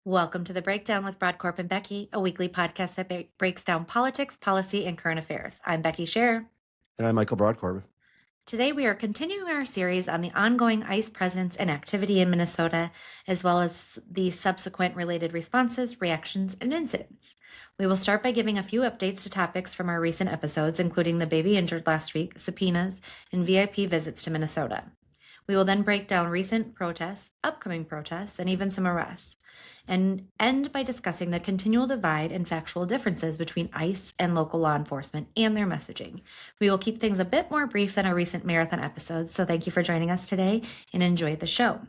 Welcome to The Breakdown with Brodkorb and Becky, a weekly podcast that breaks down politics, policy, and current affairs. I'm Becky Scherr. And I'm Michael Brodkorb. Today, we are continuing our series on the ongoing ICE presence and activity in Minnesota, as well as the subsequent related responses, reactions, and incidents. We will start by giving a few updates to topics from our recent episodes, including the baby injured last week, subpoenas, and VIP visits to Minnesota. We will then break down recent protests, upcoming protests, and even some arrests, and end by discussing the continual divide and factual differences between ICE and local law enforcement and their messaging. We will keep things a bit more brief than our recent marathon episodes, so thank you for joining us today and enjoy the show.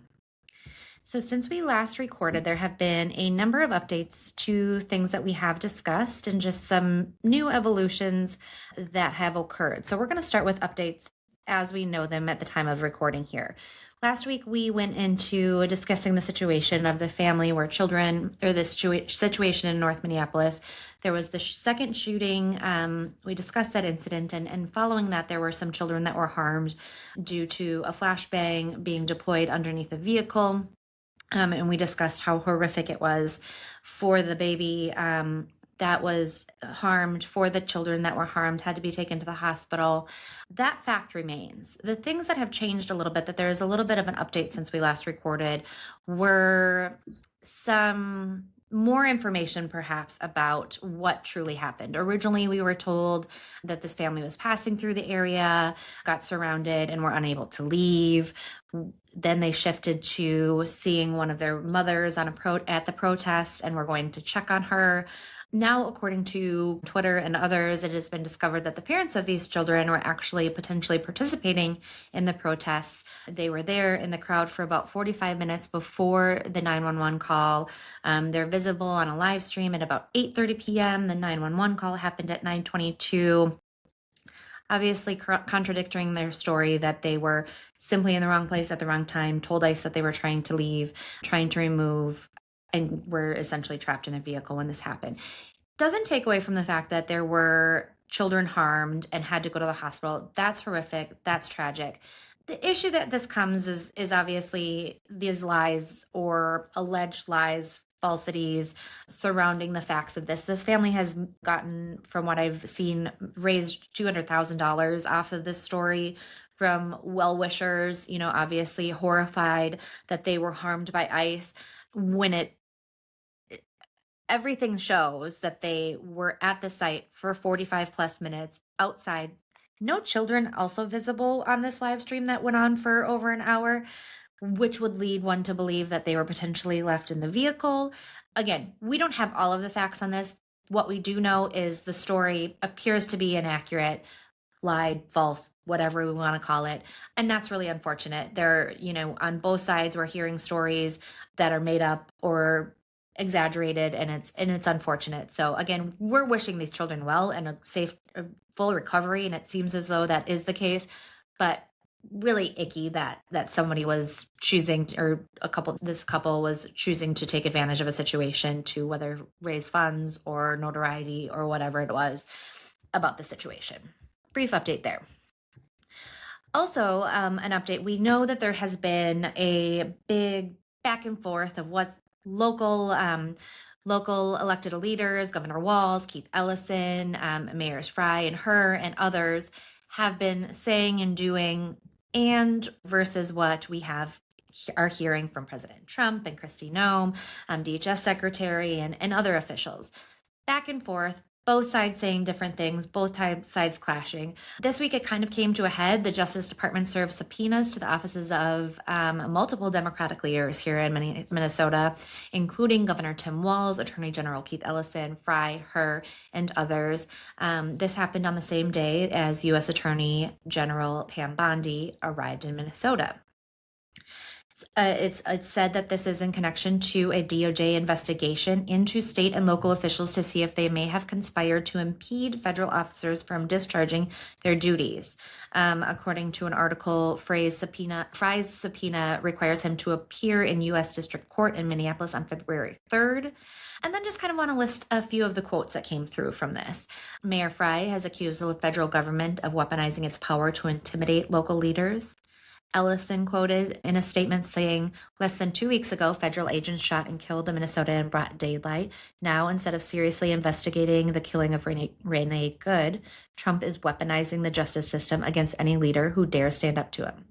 So since we last recorded, there have been a number of updates to things that we have discussed and just some new evolutions that have occurred. So we're going to start with updates as we know them at the time of recording here. Last week, we went into discussing the situation of the family where children, or this situation in North Minneapolis. There was the second shooting. We discussed that incident, and following that, there were some children that were harmed due to a flashbang being deployed underneath a vehicle. And we discussed how horrific it was for the baby that was harmed, for the children that were harmed, had to be taken to the hospital. That fact remains. The things that have changed a little bit, that there is a little bit of an update since we last recorded, were some more information perhaps about what truly happened. Originally, we were told that this family was passing through the area, got surrounded, and were unable to leave. Then they shifted to seeing one of their mothers at the protest and were going to check on her. Now, according to Twitter and others, it has been discovered that the parents of these children were actually potentially participating in the protests. They were there in the crowd for about 45 minutes before the 911 call. They're visible on a live stream at about 8:30 p.m. The 911 call happened at 9:22. Obviously contradicting their story that they were simply in the wrong place at the wrong time, told ICE that they were trying to leave, trying to remove, and were essentially trapped in the vehicle when this happened. Doesn't take away from the fact that there were children harmed and had to go to the hospital. That's horrific. That's tragic. The issue that this comes is obviously these lies or alleged lies, falsities surrounding the facts of this. This family has gotten, from what I've seen, raised $200,000 off of this story from well-wishers, obviously horrified that they were harmed by ICE when everything shows that they were at the site for 45 plus minutes outside. No children also visible on this live stream that went on for over an hour, which would lead one to believe that they were potentially left in the vehicle. Again, we don't have all of the facts on this. What we do know is the story appears to be inaccurate, lied, false, whatever we want to call it. And that's really unfortunate. On both sides, we're hearing stories that are made up or exaggerated, and it's unfortunate. So again, we're wishing these children well and a safe, full recovery, and it seems as though that is the case. But really icky that somebody was choosing this couple was choosing to take advantage of a situation to whether raise funds or notoriety or whatever it was about the situation. Brief update there. Also, an update. We know that there has been a big back and forth of what local elected leaders, Governor Walz, Keith Ellison, Mayors Fry and Scherr and others have been saying and doing, and versus what we are hearing from President Trump and Kristi Noem, DHS Secretary, and other officials. Back and forth, both sides saying different things, both sides clashing. This week, it kind of came to a head. The Justice Department served subpoenas to the offices of multiple Democratic leaders here in Minnesota, including Governor Tim Walz, Attorney General Keith Ellison, Fry, Scherr, and others. This happened on the same day as U.S. Attorney General Pam Bondi arrived in Minnesota. It's said that this is in connection to a DOJ investigation into state and local officials to see if they may have conspired to impede federal officers from discharging their duties. According to an article, Fry's subpoena requires him to appear in U.S. District Court in Minneapolis on February 3rd. And then just kind of want to list a few of the quotes that came through from this. Mayor Fry has accused the federal government of weaponizing its power to intimidate local leaders. Ellison quoted in a statement saying, "Less than 2 weeks ago, federal agents shot and killed a Minnesota in broad daylight. Now, instead of seriously investigating the killing of Renee Good, Trump is weaponizing the justice system against any leader who dares stand up to him."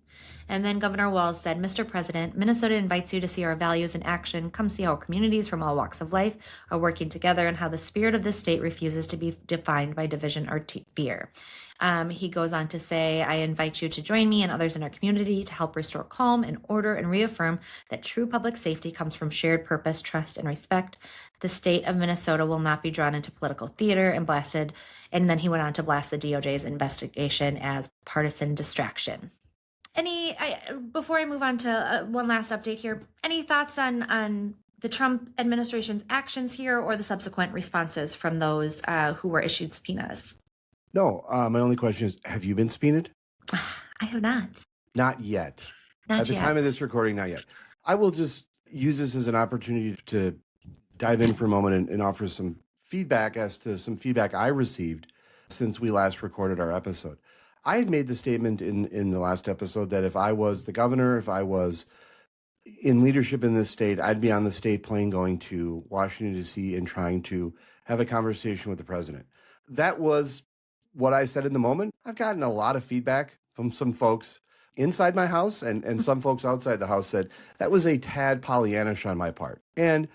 And then Governor Walz said, "Mr. President, Minnesota invites you to see our values in action. Come see how communities from all walks of life are working together and how the spirit of this state refuses to be defined by division or fear." He goes on to say, "I invite you to join me and others in our community to help restore calm and order and reaffirm that true public safety comes from shared purpose, trust, and respect. The state of Minnesota will not be drawn into political theater and blasted." And then he went on to blast the DOJ's investigation as partisan distraction. Before I move on to one last update here, any thoughts on the Trump administration's actions here or the subsequent responses from those who were issued subpoenas? No, my only question is, have you been subpoenaed? I have not. Not yet. Not At the yet. time of this recording, not yet. I will just use this as an opportunity to dive in for a moment and offer some feedback as to some feedback I received since we last recorded our episode. I had made the statement in the last episode that if I was the governor, if I was in leadership in this state, I'd be on the state plane going to Washington, D.C. and trying to have a conversation with the president. That was what I said in the moment. I've gotten a lot of feedback from some folks inside my house and some folks outside the house said that was a tad Pollyannish on my part. And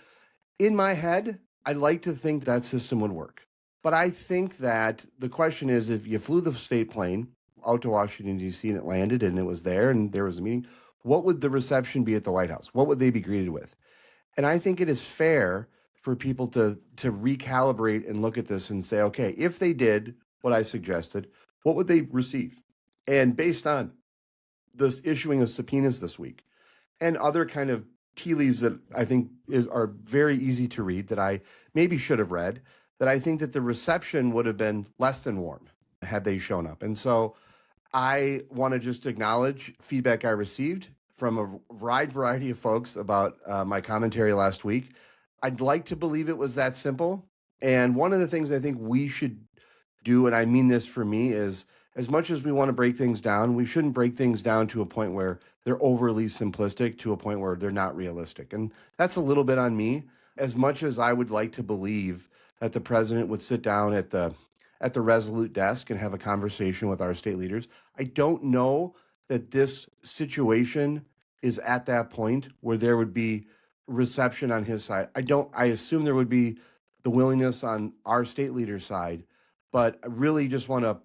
in my head, I'd like to think that system would work. But I think that the question is, if you flew the state plane out to Washington, D.C. and it landed and it was there and there was a meeting, what would the reception be at the White House? What would they be greeted with? And I think it is fair for people to recalibrate and look at this and say, okay, if they did what I suggested, what would they receive? And based on this issuing of subpoenas this week and other kind of tea leaves that I think are very easy to read that I maybe should have read, that I think that the reception would have been less than warm had they shown up. And so I want to just acknowledge feedback I received from a wide variety of folks about my commentary last week. I'd like to believe it was that simple. And one of the things I think we should do, and I mean this for me, is as much as we want to break things down, we shouldn't break things down to a point where they're overly simplistic, to a point where they're not realistic. And that's a little bit on me. As much as I would like to believe that the president would sit down at the Resolute desk and have a conversation with our state leaders, I don't know that this situation is at that point where there would be reception on his side. I assume there would be the willingness on our state leader's side, but I really just want to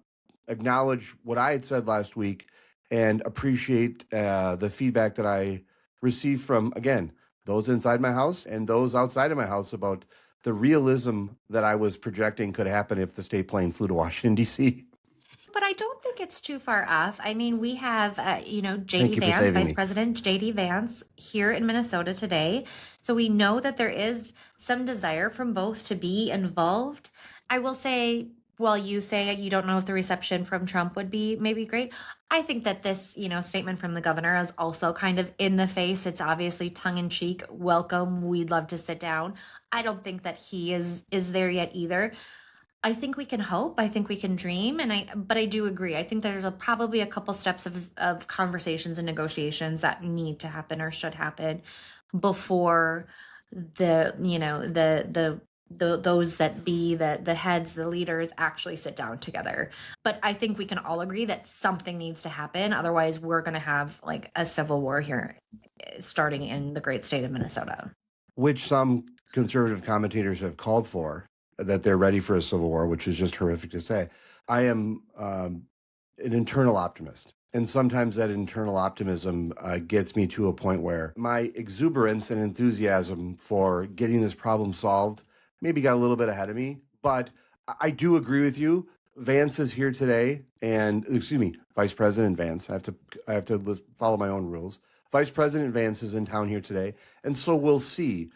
acknowledge what I had said last week and appreciate the feedback that I received from, again, those inside my house and those outside of my house about the realism that I was projecting could happen if the state plane flew to Washington, D.C. But I don't think it's too far off. I mean, we have, Thank J.D. you for Vance, saving Vice me. President J.D. Vance, here in Minnesota today. So we know that there is some desire from both to be involved. I will say, while you say you don't know if the reception from Trump would be maybe great, I think that this, statement from the governor is also kind of in the face. It's obviously tongue in cheek. Welcome. We'd love to sit down. I don't think that he is there yet either. I think we can hope. I think we can dream, but I do agree. I think there's probably a couple steps of conversations and negotiations that need to happen or should happen before those that be the heads, the leaders actually sit down together. But I think we can all agree that something needs to happen. Otherwise, we're going to have like a civil war here starting in the great state of Minnesota. Which some conservative commentators have called for, that they're ready for a civil war, which is just horrific to say. I am an internal optimist. And sometimes that internal optimism gets me to a point where my exuberance and enthusiasm for getting this problem solved maybe got a little bit ahead of me. But I do agree with you. Vance is here today, and Vice President Vance. I have to follow my own rules. Vice President Vance is in town here today, and so we'll see.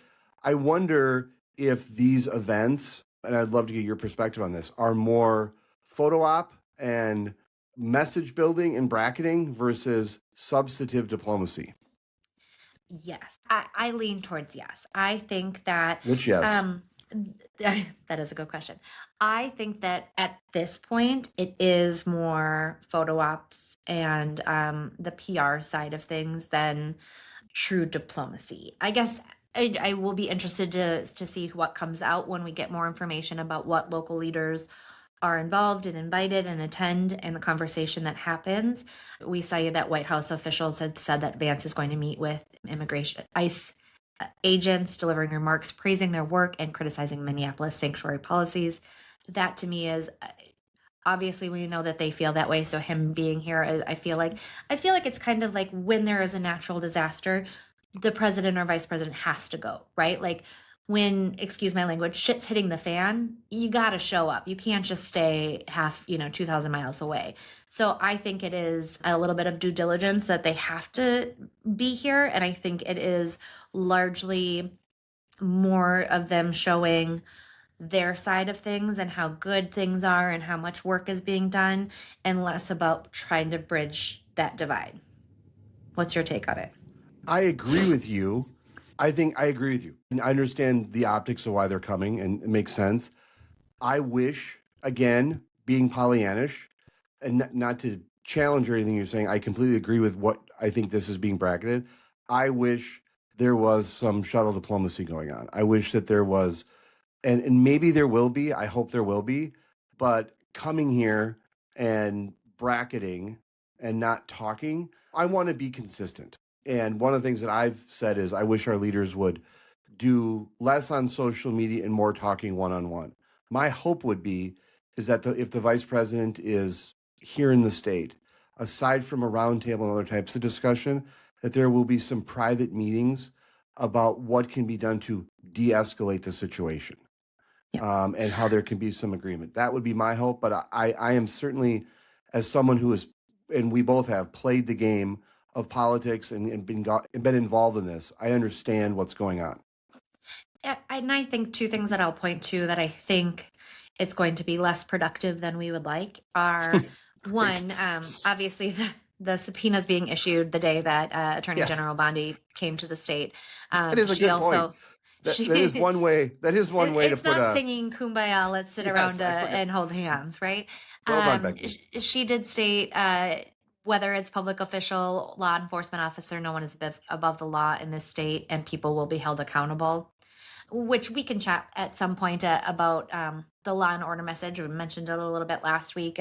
I wonder if these events, and I'd love to get your perspective on this, are more photo op and message building and bracketing versus substantive diplomacy. Yes, I lean towards yes. I think that Which yes? That is a good question. I think that at this point, it is more photo ops and the PR side of things than true diplomacy. I guess I will be interested to see what comes out when we get more information about what local leaders are involved and invited and attend and the conversation that happens. We saw that White House officials had said that Vance is going to meet with immigration ICE agents, delivering remarks praising their work and criticizing Minneapolis sanctuary policies. That to me is obviously we know that they feel that way. So him being here, I feel like it's kind of like when there is a natural disaster, the president or vice president has to go, right? Like when, excuse my language, shit's hitting the fan, you got to show up. You can't just stay 2,000 miles away. So I think it is a little bit of due diligence that they have to be here. And I think it is largely more of them showing their side of things and how good things are and how much work is being done, and less about trying to bridge that divide. What's your take on it? I agree with you. I think I agree with you. And I understand the optics of why they're coming, and it makes sense. I wish, again, being Pollyannish, and not to challenge or anything you're saying, I completely agree with what I think this is being bracketed. I wish there was some shuttle diplomacy going on. I wish that there was, and maybe there will be, I hope there will be, but coming here and bracketing and not talking, I want to be consistent. And one of the things that I've said is I wish our leaders would do less on social media and more talking one-on-one. My hope would be is that if the vice president is here in the state, aside from a roundtable and other types of discussion, that there will be some private meetings about what can be done to de-escalate the situation, and how there can be some agreement. That would be my hope. But I am certainly, as someone who is, and we both have played the game of politics and been involved in this, I understand what's going on. And I think two things that I'll point to that I think it's going to be less productive than we would like are one, obviously the subpoenas being issued the day that Attorney Yes. General Bondi came to the state. That is a She good also point. That is one way. That is one way to it's put not a. singing kumbaya, let's sit Yes, around I forgot. and hold hands, right? Well done, Becky. She did state whether it's public official, law enforcement officer, no one is above the law in this state, and people will be held accountable, which we can chat at some point about the law and order message. We mentioned it a little bit last week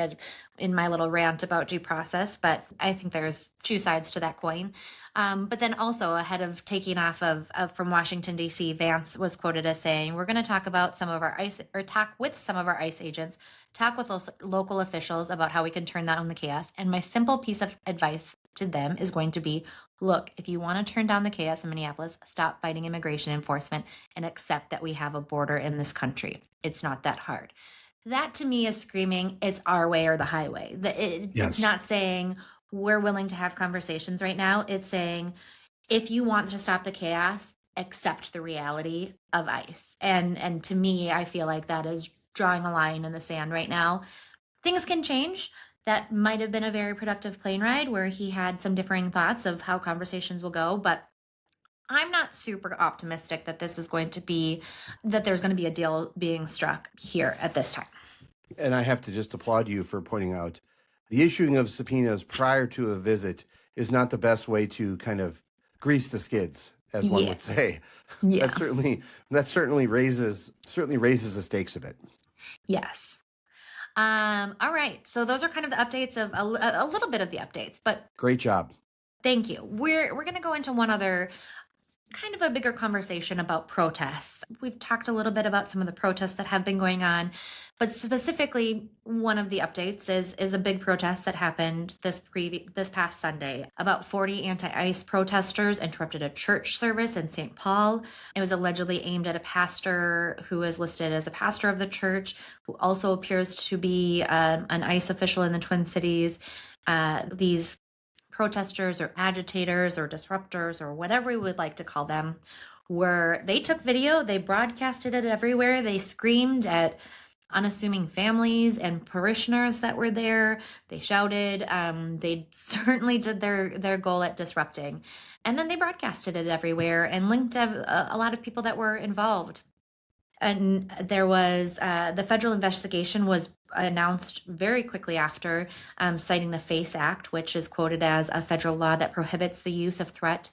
in my little rant about due process, but I think there's two sides to that coin. But then also ahead of taking off from Washington, D.C., Vance was quoted as saying, we're going to talk about talk with some of our ICE agents, talk with local officials about how we can turn down the chaos. And my simple piece of advice to them is going to be, look, if you want to turn down the chaos in Minneapolis, stop fighting immigration enforcement and accept that we have a border in this country. It's not that hard. That to me is screaming, it's our way or the highway. It's not saying we're willing to have conversations right now. It's saying, if you want to stop the chaos, accept the reality of ICE. And to me, I feel like that is drawing a line in the sand right now. Things can change. That might have been a very productive plane ride where he had some differing thoughts of how conversations will go, but I'm not super optimistic that there's going to be a deal being struck here at this time. And I have to just applaud you for pointing out the issuing of subpoenas prior to a visit is not the best way to kind of grease the skids, as one would say. Yeah. That certainly raises the stakes a bit. Yes. All right. So those are kind of the updates of a little bit of the updates, but great job. Thank you. We're going to go into one other kind of a bigger conversation about protests. We've talked a little bit about some of the protests that have been going on, but specifically one of the updates is a big protest that happened this past Sunday. About 40 anti-ICE protesters interrupted a church service in St. Paul. It was allegedly aimed at a pastor who is listed as a pastor of the church, who also appears to be an ICE official in the Twin Cities. These protesters or agitators or disruptors or whatever we would like to call them they took video, they broadcasted it everywhere, they screamed at unassuming families and parishioners that were there, they shouted, they certainly did their goal at disrupting, and then they broadcasted it everywhere and linked a lot of people that were involved. And there was the federal investigation was announced very quickly after, citing the FACE Act, which is quoted as a federal law that prohibits the use of threat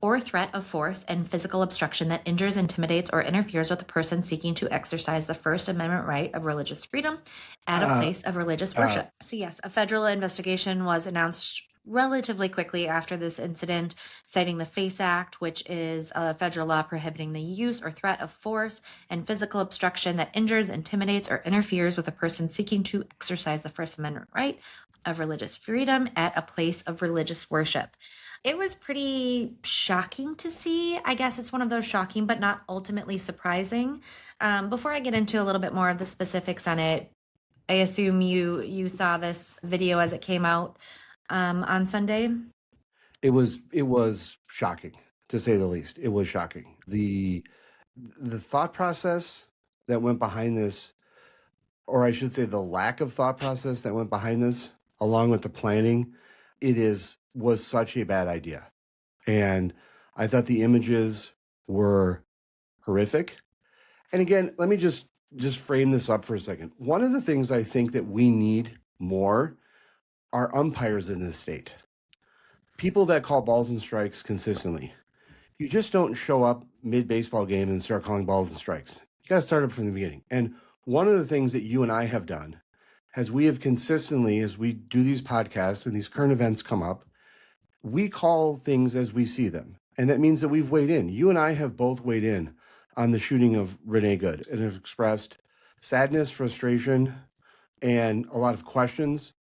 of force and physical obstruction that injures, intimidates, or interferes with a person seeking to exercise the First Amendment right of religious freedom at a Uh, place of religious uh, worship. So, yes, a federal investigation was announced relatively quickly after this incident, citing the FACE Act, which is a federal law prohibiting the use or threat of force and physical obstruction that injures, intimidates, or interferes with a person seeking to exercise the First Amendment right of religious freedom at a place of religious worship. It was pretty shocking to see. I guess it's one of those shocking but not ultimately surprising. Before I get into a little bit more of the specifics on it, I assume you saw this video as it came out on Sunday. it was shocking, to say the least. It was shocking. The thought process that went behind this, or I should say the lack of thought process that went behind this, along with the planning, was such a bad idea. And I thought the images were horrific. And again, let me just frame this up for a second. One of the things I think that we need more are umpires in this state. People that call balls and strikes consistently. You just don't show up mid baseball game and start calling balls and strikes. You got to start up from the beginning. And one of the things that you and I have done, as we have consistently, as we do these podcasts and these current events come up, we call things as we see them. And that means that we've weighed in. You and I have both weighed in on the shooting of Renee Good and have expressed sadness, frustration, and a lot of questions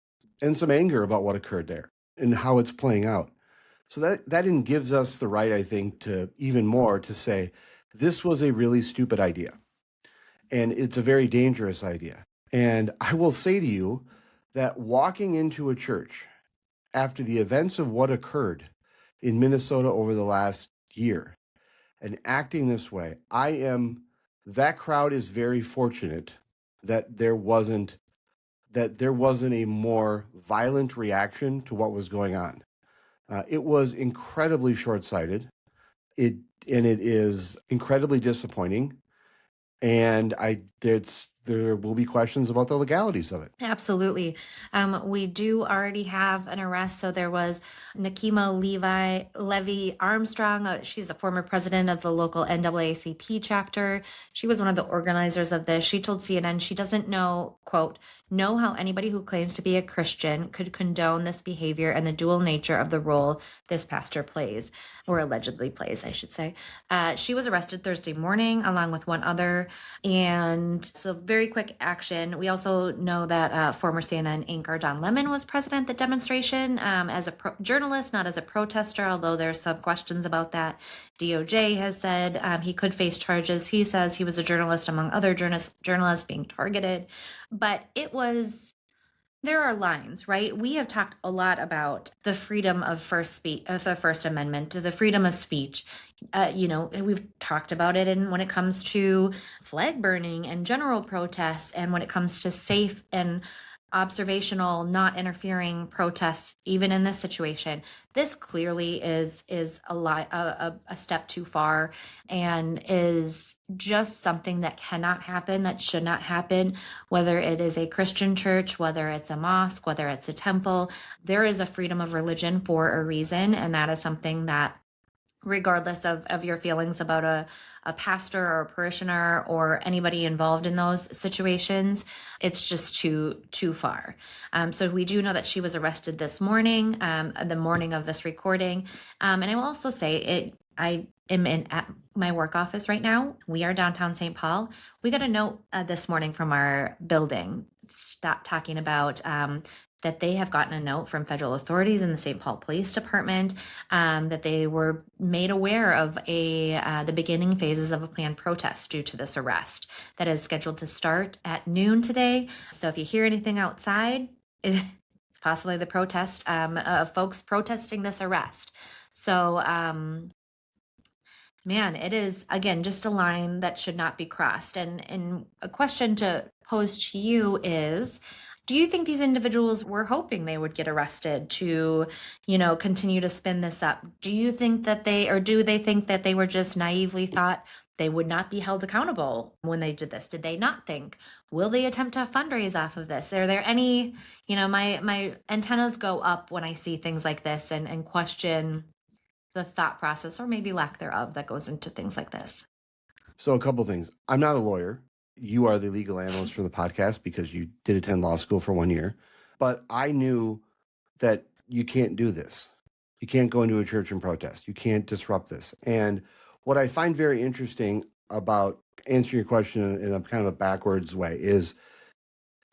and some anger about what occurred there and how it's playing out. So that then gives us the right, I think, to even more to say this was a really stupid idea. And it's a very dangerous idea. And I will say to you that walking into a church after the events of what occurred in Minnesota over the last year and acting this way, that crowd is very fortunate that there wasn't a more violent reaction to what was going on. It was incredibly short-sighted. It is incredibly disappointing, and there will be questions about the legalities of it. Absolutely. We do already have an arrest. So there was Nakima Levy Armstrong. She's a former president of the local NAACP chapter. She was one of the organizers of this. She told CNN she doesn't know, quote, know how anybody who claims to be a Christian could condone this behavior and the dual nature of the role this pastor plays, or allegedly plays, I should say. She was arrested Thursday morning along with one other. And so very quick action. We also know that former CNN anchor Don Lemon was present at the demonstration as a journalist, not as a protester, although there's some questions about that. DOJ has said he could face charges. He says he was a journalist among other journalists being targeted. But there are lines, right? We have talked a lot about the freedom of the First Amendment, the freedom of speech. We've talked about it, and when it comes to flag burning and general protests, and when it comes to safe and observational, not interfering protests, even in this situation, this clearly is a step too far, and is just something that cannot happen, that should not happen, whether it is a Christian church, whether it's a mosque, whether it's a temple. There is a freedom of religion for a reason, and that is something that, regardless of your feelings about a pastor or a parishioner or anybody involved in those situations, it's just too far. So we do know that she was arrested this morning, the morning of this recording. And I will also say I am at my work office right now. We are downtown St. Paul. We got a note this morning from our building, talking about that they have gotten a note from federal authorities in the St. Paul Police Department that they were made aware of the beginning phases of a planned protest due to this arrest that is scheduled to start at noon today. So if you hear anything outside, it's possibly the protest of folks protesting this arrest. So, man, it is, again, just a line that should not be crossed. And a question to pose to you is, do you think these individuals were hoping they would get arrested to, continue to spin this up? Do you think that do they think that they were just naively thought they would not be held accountable when they did this? Did they not think, will they attempt to fundraise off of this? Are there any, my antennas go up when I see things like this and question the thought process or maybe lack thereof that goes into things like this. So a couple things. I'm not a lawyer. You are the legal analyst for the podcast because you did attend law school for 1 year. But I knew that you can't do this. You can't go into a church and protest. You can't disrupt this. And what I find very interesting about answering your question in a kind of a backwards way is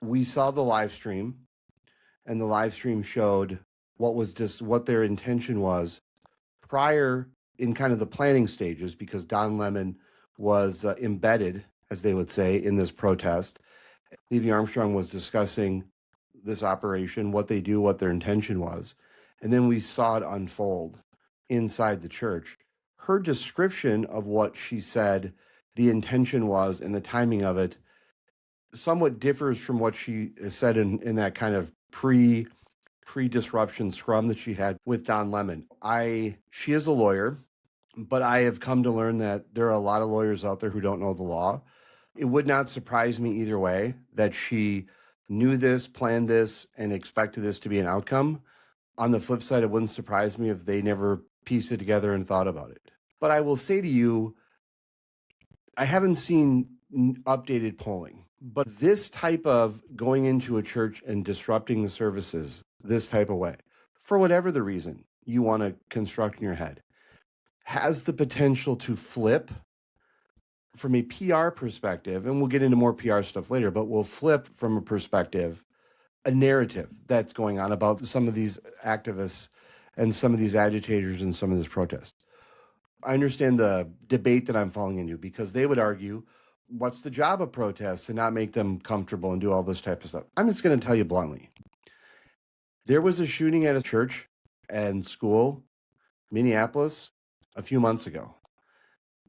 we saw the live stream, and the live stream showed what their intention was prior in kind of the planning stages, because Don Lemon was embedded, as they would say, in this protest. Levy Armstrong was discussing this operation, what they do, what their intention was. And then we saw it unfold inside the church. Her description of what she said the intention was and the timing of it somewhat differs from what she said in that kind of pre-disruption scrum that she had with Don Lemon. She is a lawyer, but I have come to learn that there are a lot of lawyers out there who don't know the law. It would not surprise me either way that she knew this, planned this, and expected this to be an outcome. On the flip side, it wouldn't surprise me if they never pieced it together and thought about it. But I will say to you, I haven't seen updated polling, but this type of going into a church and disrupting the services this type of way, for whatever the reason you want to construct in your head, has the potential to flip from a PR perspective, and we'll get into more PR stuff later, but we'll flip from a perspective, a narrative that's going on about some of these activists and some of these agitators and some of this protest. I understand the debate that I'm falling into, because they would argue, what's the job of protests, to not make them comfortable and do all this type of stuff. I'm just going to tell you bluntly. There was a shooting at a church and school, Minneapolis, a few months ago.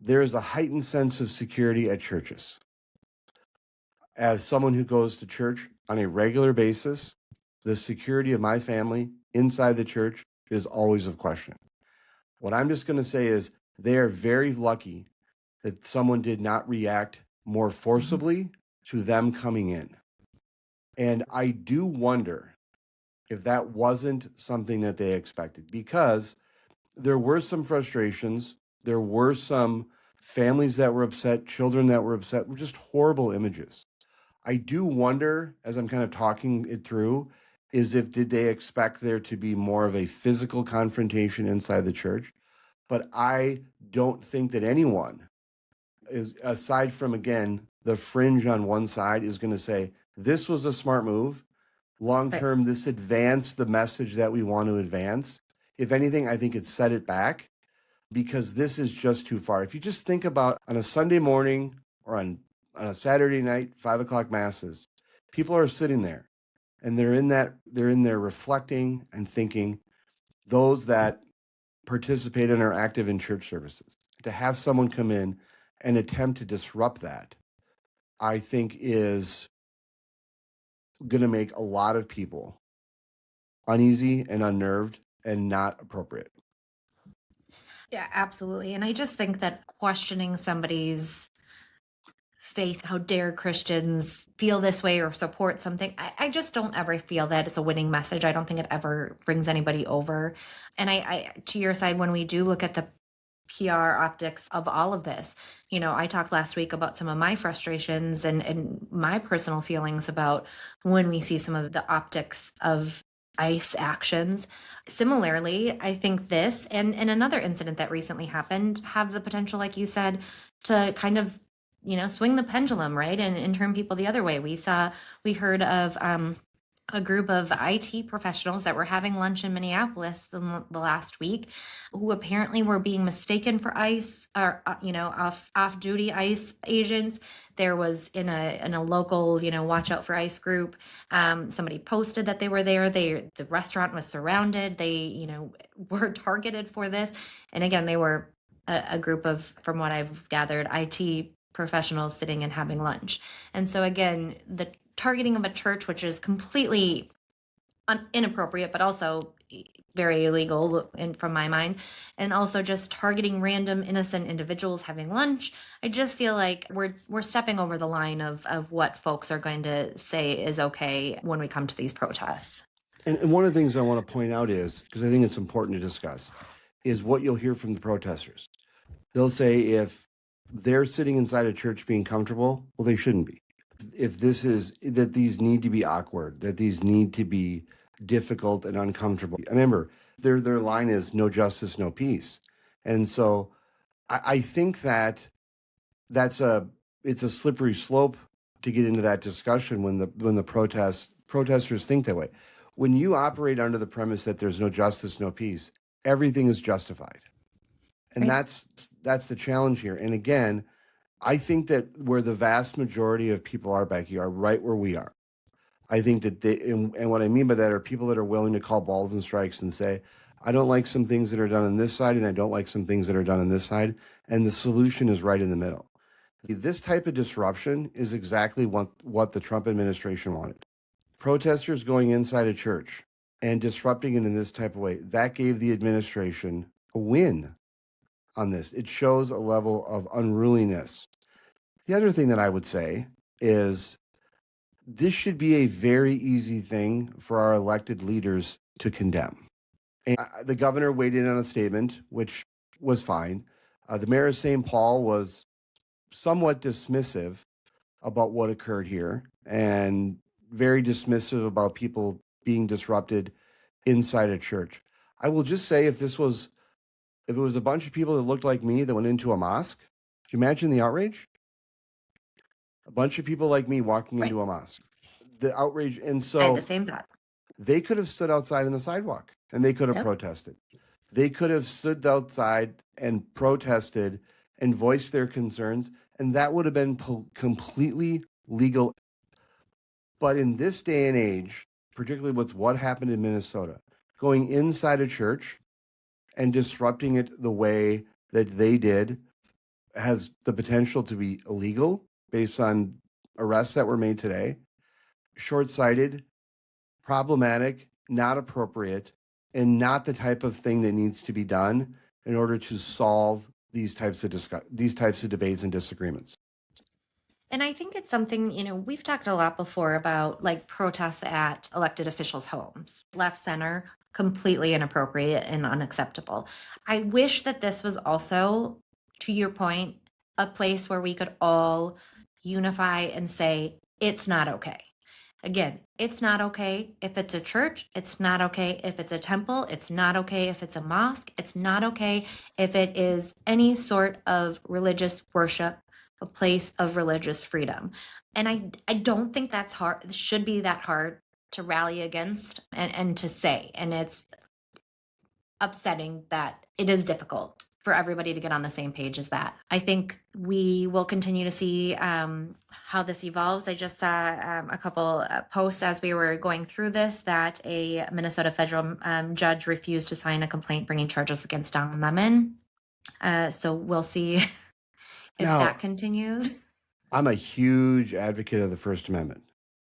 There is a heightened sense of security at churches. As someone who goes to church on a regular basis, the security of my family inside the church is always of question. What I'm just going to say is they are very lucky that someone did not react more forcibly to them coming in. And I do wonder if that wasn't something that they expected, because there were some frustrations. There were some families that were upset, children that were upset, were just horrible images. I do wonder, as I'm kind of talking it through, did they expect there to be more of a physical confrontation inside the church? But I don't think that anyone is, aside from, again, the fringe on one side, is going to say, this was a smart move. Long term, this advanced the message that we want to advance. If anything, I think it set it back, because this is just too far. If you just think about on a Sunday morning or on a Saturday night, 5:00 masses, people are sitting there and they're in there reflecting and thinking, those that participate and are active in church services. To have someone come in and attempt to disrupt that, I think is going to make a lot of people uneasy and unnerved and not appropriate. Yeah, absolutely. And I just think that questioning somebody's faith, how dare Christians feel this way or support something, I just don't ever feel that it's a winning message. I don't think it ever brings anybody over. And I to your side, when we do look at the PR optics of all of this, I talked last week about some of my frustrations and my personal feelings about when we see some of the optics of ICE actions. Similarly, I think this and another incident that recently happened have the potential, like you said, to kind of, swing the pendulum, right? And turn people the other way. We heard of a group of IT professionals that were having lunch in Minneapolis the last week, who apparently were being mistaken for ICE or off-duty ICE agents. There was in a local watch out for ICE group. Somebody posted that they were there. The restaurant was surrounded. They were targeted for this. And again, they were a group of, from what I've gathered, IT professionals sitting and having lunch. And so again, the targeting of a church, which is completely inappropriate, but also very illegal from my mind. And also just targeting random innocent individuals having lunch. I just feel like we're stepping over the line of what folks are going to say is okay when we come to these protests. And one of the things I want to point out is, because I think it's important to discuss, is what you'll hear from the protesters. They'll say if they're sitting inside a church being comfortable, well, they shouldn't be. If this is that these need to be awkward, that these need to be difficult and uncomfortable. Remember, their line is no justice, no peace. And so I think that it's a slippery slope to get into that discussion when the protesters think that way. When you operate under the premise that there's no justice, no peace, everything is justified. And Right. that's the challenge here. And again, I think that where the vast majority of people are, Becky, are right where we are. I think that and what I mean by that are people that are willing to call balls and strikes and say, I don't like some things that are done on this side, and I don't like some things that are done on this side. And the solution is right in the middle. This type of disruption is exactly what the Trump administration wanted. Protesters going inside a church and disrupting it in this type of way, that gave the administration a win on this. It shows a level of unruliness. The other thing that I would say is this should be a very easy thing for our elected leaders to condemn. And the governor weighed in on a statement, which was fine. The mayor of St. Paul was somewhat dismissive about what occurred here and very dismissive about people being disrupted inside a church. I will just say if it was a bunch of people that looked like me that went into a mosque, do you imagine the outrage? A bunch of people like me walking into a mosque. The outrage. And I had so the same thought. they could have stood outside on the sidewalk and they could have protested. They could have stood outside and protested and voiced their concerns, and that would have been completely legal. But in this day and age, particularly with what happened in Minnesota, going inside a church and disrupting it the way that they did has the potential to be illegal based on arrests that were made today, short-sighted, problematic, not appropriate, and not the type of thing that needs to be done in order to solve these types of debates and disagreements. And I think it's something, we've talked a lot before about like protests at elected officials' homes, left, center, completely inappropriate and unacceptable. I wish that this was also, to your point, a place where we could all unify and say, it's not okay. Again, it's not okay if it's a church. It's not okay if it's a temple. It's not okay if it's a mosque. It's not okay if it is any sort of religious worship, a place of religious freedom. And I don't think that's hard, should be that hard to rally against and to say. And it's upsetting that it is difficult for everybody to get on the same page as that. I think we will continue to see how this evolves. I just saw a couple posts as we were going through this that a Minnesota federal judge refused to sign a complaint bringing charges against Don Lemon. So we'll see if that continues. I'm a huge advocate of the First Amendment,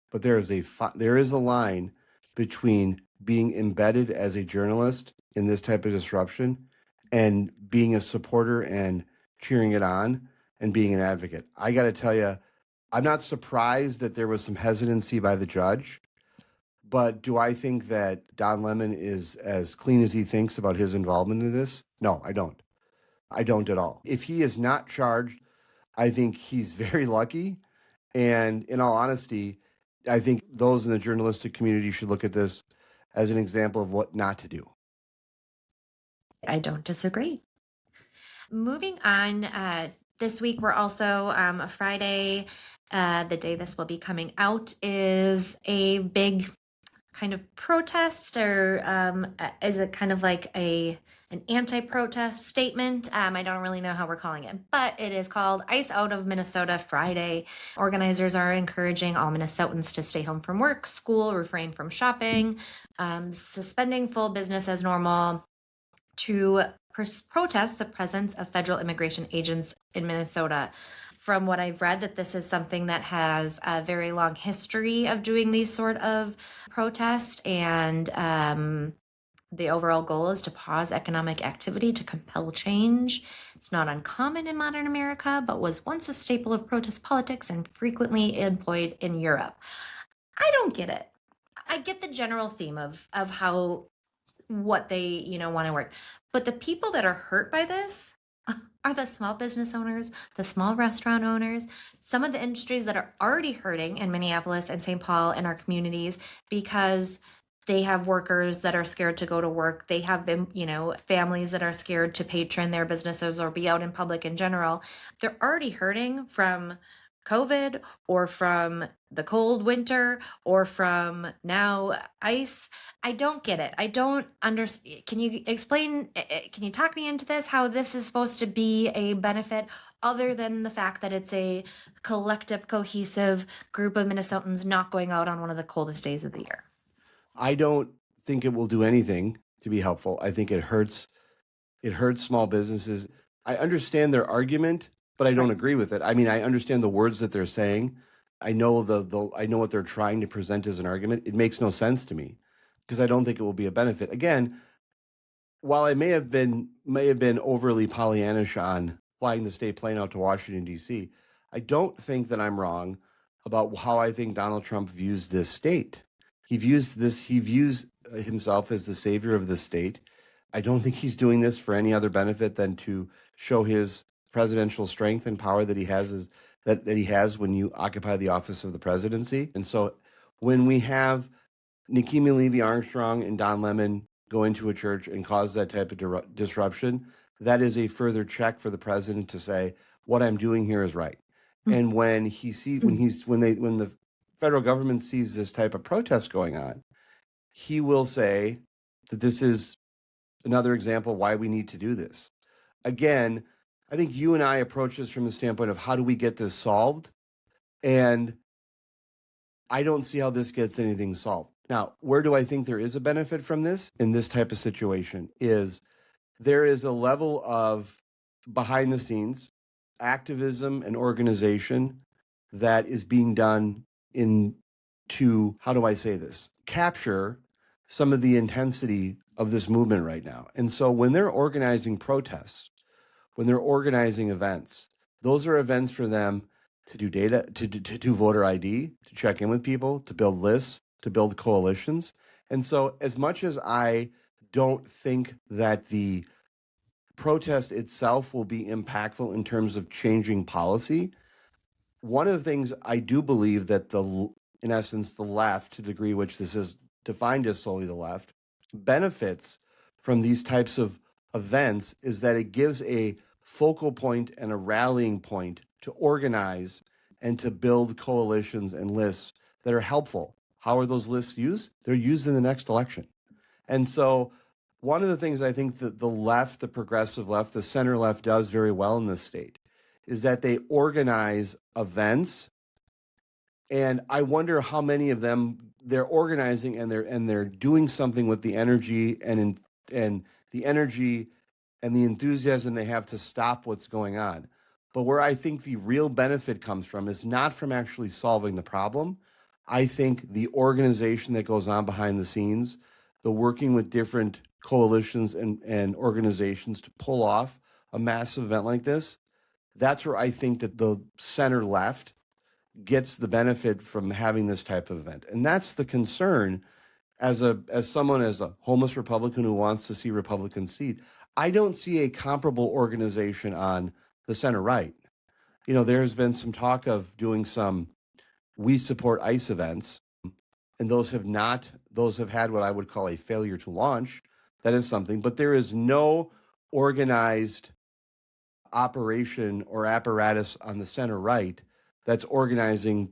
but there is a line between being embedded as a journalist in this type of disruption and being a supporter and cheering it on and being an advocate. I got to tell you, I'm not surprised that there was some hesitancy by the judge, but do I think that Don Lemon is as clean as he thinks about his involvement in this? No, I don't. I don't at all. If he is not charged, I think he's very lucky. And in all honesty, I think those in the journalistic community should look at this as an example of what not to do. I don't disagree. Moving on, this week we're also Friday, the day this will be coming out, is a big kind of protest, or is it kind of like an anti-protest statement? I don't really know how we're calling it, but it is called Ice Out of Minnesota Friday. Organizers are encouraging all Minnesotans to stay home from work, school, refrain from shopping, suspending full business as normal, to protest the presence of federal immigration agents in Minnesota. from what I've read, that this is something that has a very long history of doing these sort of protests, and the overall goal is to pause economic activity to compel change. It's not uncommon in modern America, but was once a staple of protest politics and frequently employed in Europe. I don't get it. I get the general theme of how what they, want to work. But the people that are hurt by this are the small business owners, the small restaurant owners, some of the industries that are already hurting in Minneapolis and St. Paul and our communities because they have workers that are scared to go to work. They have been, families that are scared to patron their businesses or be out in public in general. They're already hurting from COVID or from the cold winter or from now ice. I don't get it. I don't understand. Can you explain? Can you talk me into this? How this is supposed to be a benefit other than the fact that it's a collective, cohesive group of Minnesotans not going out on one of the coldest days of the year? I don't think it will do anything to be helpful. I think it hurts small businesses. I understand their argument, but I don't Right. agree with it. I mean, I understand the words that they're saying. I know I know what they're trying to present as an argument. It makes no sense to me because I don't think it will be a benefit. Again, while I may have been overly Pollyannish on flying the state plane out to Washington D.C., I don't think that I'm wrong about how I think Donald Trump views this state. He views himself as the savior of the state. I don't think he's doing this for any other benefit than to show his presidential strength and power that he has that he has when you occupy the office of the presidency. And so when we have Nikemi Levy Armstrong and Don Lemon go into a church and cause that type of disruption, that is a further check for the president to say what I'm doing here is right. And when the federal government sees this type of protest going on, he will say that this is another example why we need to do this. Again, I think you and I approach this from the standpoint of how do we get this solved? And I don't see how this gets anything solved. Now, where do I think there is a benefit from this in this type of situation is there is a level of behind the scenes activism and organization that is being done in to, how do I say this, capture some of the intensity of this movement right now. And so when they're organizing protests, when they're organizing events, those are events for them to do data, to do voter ID, to check in with people, to build lists, to build coalitions. And so as much as I don't think that the protest itself will be impactful in terms of changing policy, one of the things I do believe that in essence, the left, to the degree which this is defined as solely the left, benefits from these types of events is that it gives a focal point and a rallying point to organize and to build coalitions and lists that are helpful. How are those lists used? They're used in the next election. And so one of the things I think that the left, the progressive left, the center left does very well in this state is that they organize events. And I wonder how many of them they're organizing and they're doing something with the energy and the energy and the enthusiasm they have to stop what's going on. But where I think the real benefit comes from is not from actually solving the problem. I think the organization that goes on behind the scenes, the working with different coalitions and organizations to pull off a massive event like this, that's where I think that the center left gets the benefit from having this type of event. And that's the concern as someone as a homeless Republican who wants to see Republicans seat. I don't see a comparable organization on the center right. You know, there's been some talk of doing some We Support ICE events, and those have had what I would call a failure to launch. That is something, but there is no organized operation or apparatus on the center right that's organizing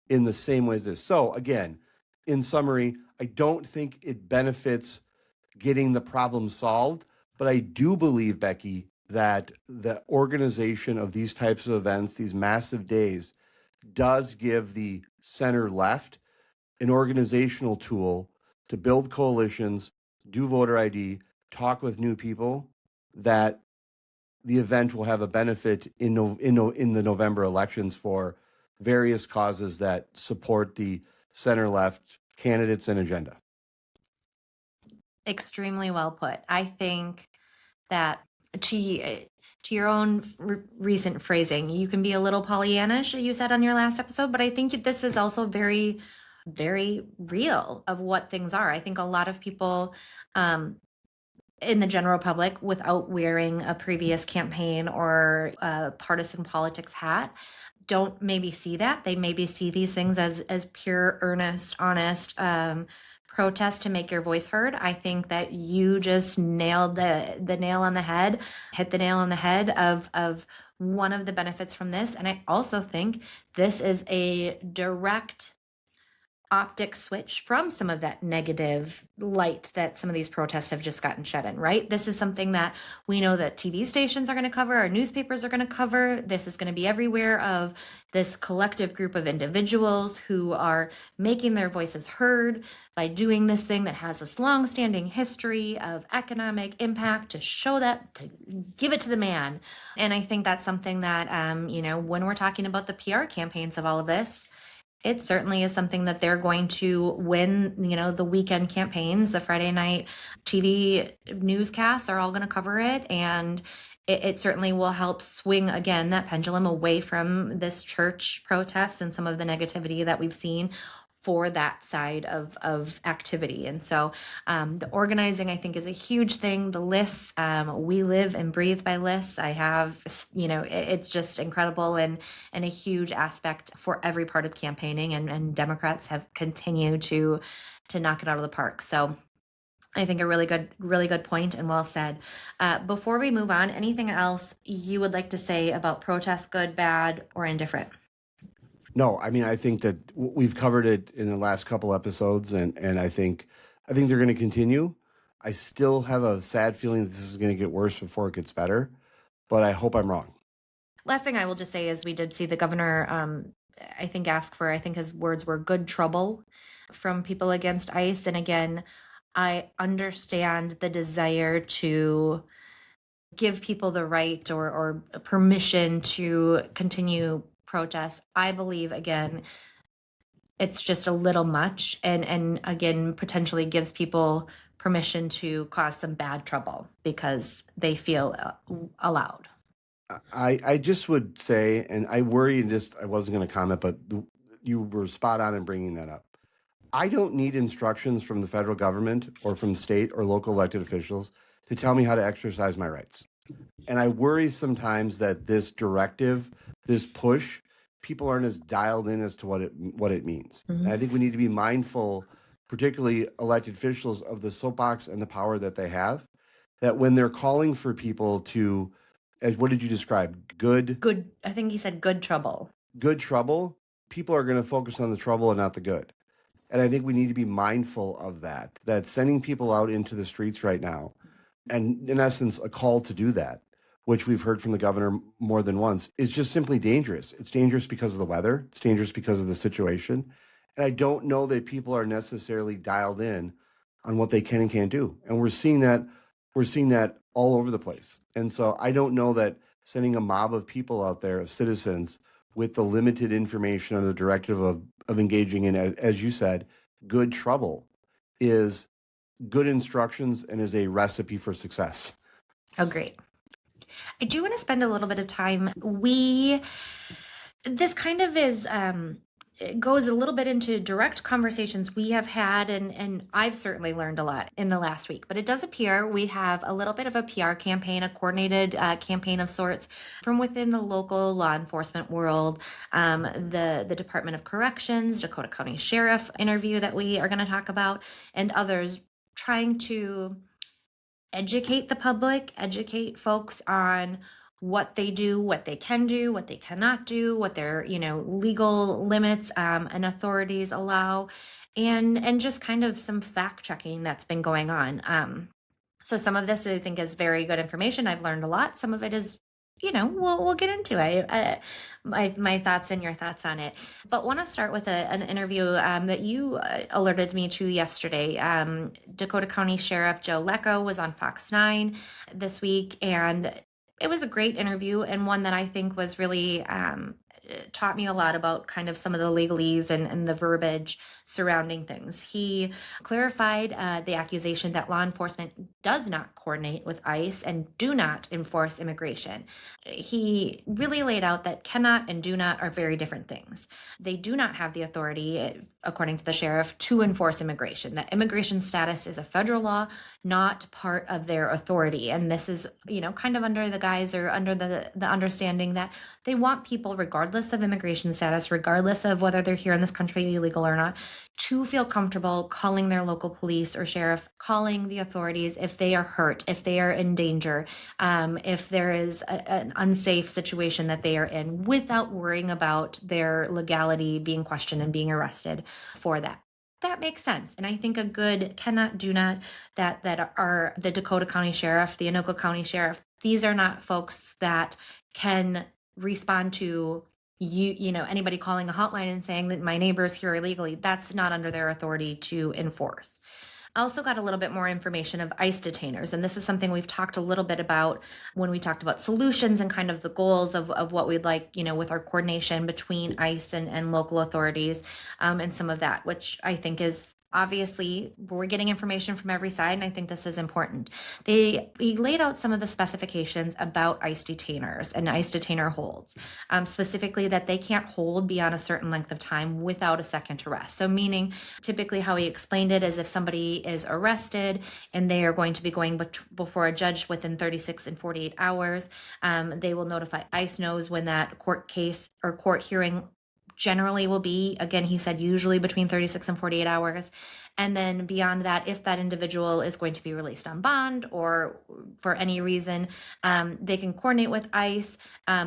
in the same way as this. So again, in summary, I don't think it benefits getting the problem solved, but I do believe, Becky, that the organization of these types of events, these massive days, does give the center left an organizational tool to build coalitions, do voter ID, talk with new people that the event will have a benefit in the November elections for various causes that support the center-left candidates and agenda. Extremely well put. I think that to your own recent phrasing, you can be a little Pollyannish, you said on your last episode, but I think this is also very, very real of what things are. I think a lot of people in the general public, without wearing a previous campaign or a partisan politics hat, don't maybe see that. They maybe see these things as pure, earnest, honest protest to make your voice heard. I think that you just nailed the nail on the head, hit the nail on the head of one of the benefits from this. And I also think this is a direct optic switch from some of that negative light that some of these protests have just gotten shed in, right? This is something that we know that TV stations are going to cover, our newspapers are going to cover. This is going to be everywhere of this collective group of individuals who are making their voices heard by doing this thing that has this long-standing history of economic impact to show that, to give it to the man. And I think that's something that, when we're talking about the PR campaigns of all of this, it certainly is something that they're going to win. The weekend campaigns, the Friday night TV newscasts are all going to cover it. And it certainly will help swing, again, that pendulum away from this church protest and some of the negativity that we've seen for that side of activity. And so the organizing, I think, is a huge thing. The lists, we live and breathe by lists. I have, it's just incredible and a huge aspect for every part of campaigning. And Democrats have continued to knock it out of the park. So I think a really good point and well said. Before we move on, anything else you would like to say about protests, good, bad, or indifferent? No, I mean, I think that we've covered it in the last couple episodes, and I think they're going to continue. I still have a sad feeling that this is going to get worse before it gets better, but I hope I'm wrong. Last thing I will just say is we did see the governor, I think his words were good trouble from people against ICE. And again, I understand the desire to give people the right or permission to continue protests. I believe, again, it's just a little much and again, potentially gives people permission to cause some bad trouble because they feel allowed. I just would say, and I worry, I wasn't going to comment, but you were spot on in bringing that up. I don't need instructions from the federal government or from state or local elected officials to tell me how to exercise my rights. And I worry sometimes that this directive, this push, people aren't as dialed in as to what it means. Mm-hmm. And I think we need to be mindful, particularly elected officials, of the soapbox and the power that they have, that when they're calling for people to, as what did you describe? Good, I think he said good trouble. Good trouble. People are going to focus on the trouble and not the good. And I think we need to be mindful of that sending people out into the streets right now, and in essence, a call to do that, which we've heard from the governor more than once, is just simply dangerous. It's dangerous because of the weather. It's dangerous because of the situation. And I don't know that people are necessarily dialed in on what they can and can't do. And we're seeing that all over the place. And so I don't know that sending a mob of people out there, of citizens, with the limited information or the directive of engaging in, as you said, good trouble, is good instructions and is a recipe for success. Oh, great. I do want to spend a little bit of time. This kind of is, it goes a little bit into direct conversations we have had, and I've certainly learned a lot in the last week, but it does appear we have a little bit of a PR campaign, a coordinated campaign of sorts from within the local law enforcement world, the Department of Corrections, Dakota County Sheriff interview that we are going to talk about, and others trying to educate the public, educate folks on what they do, what they can do, what they cannot do, what their, legal limits and authorities allow, and just kind of some fact checking that's been going on. So some of this I think is very good information. I've learned a lot. Some of it is, we'll get into it. My thoughts and your thoughts on it. But want to start with an interview that you alerted me to yesterday. Dakota County Sheriff Joe Lecco was on Fox 9 this week, and It was a great interview, and one that I think was really taught me a lot about kind of some of the legalese and the verbiage surrounding things. He clarified the accusation that law enforcement does not coordinate with ICE and do not enforce immigration. He really laid out that cannot and do not are very different things. They do not have the authority, according to the sheriff, to enforce immigration. That immigration status is a federal law, not part of their authority. And this is, kind of under the guise or under the understanding that they want people, regardless of immigration status, regardless of whether they're here in this country illegal or not, to feel comfortable calling their local police or sheriff, calling the authorities if they are hurt, if they are in danger, if there is an unsafe situation that they are in, without worrying about their legality being questioned and being arrested for that. That makes sense. And I think a good cannot, do not, that are the Dakota County Sheriff, the Anoka County Sheriff, these are not folks that can respond to anybody calling a hotline and saying that my neighbor's here illegally. That's not under their authority to enforce. I also got a little bit more information of ICE detainers, and this is something we've talked a little bit about when we talked about solutions and kind of the goals of what we'd like, with our coordination between ICE and local authorities, and some of that, which I think is obviously we're getting information from every side, and I think this is important. He laid out some of the specifications about ICE detainers and ICE detainer holds, specifically that they can't hold beyond a certain length of time without a second arrest. So meaning typically how he explained it is if somebody is arrested and they are going to be going before a judge within 36 and 48 hours, they will notify ICE knows when that court case or court hearing generally will be. Again, he said usually between 36 and 48 hours. And then beyond that, if that individual is going to be released on bond or for any reason, they can coordinate with ICE.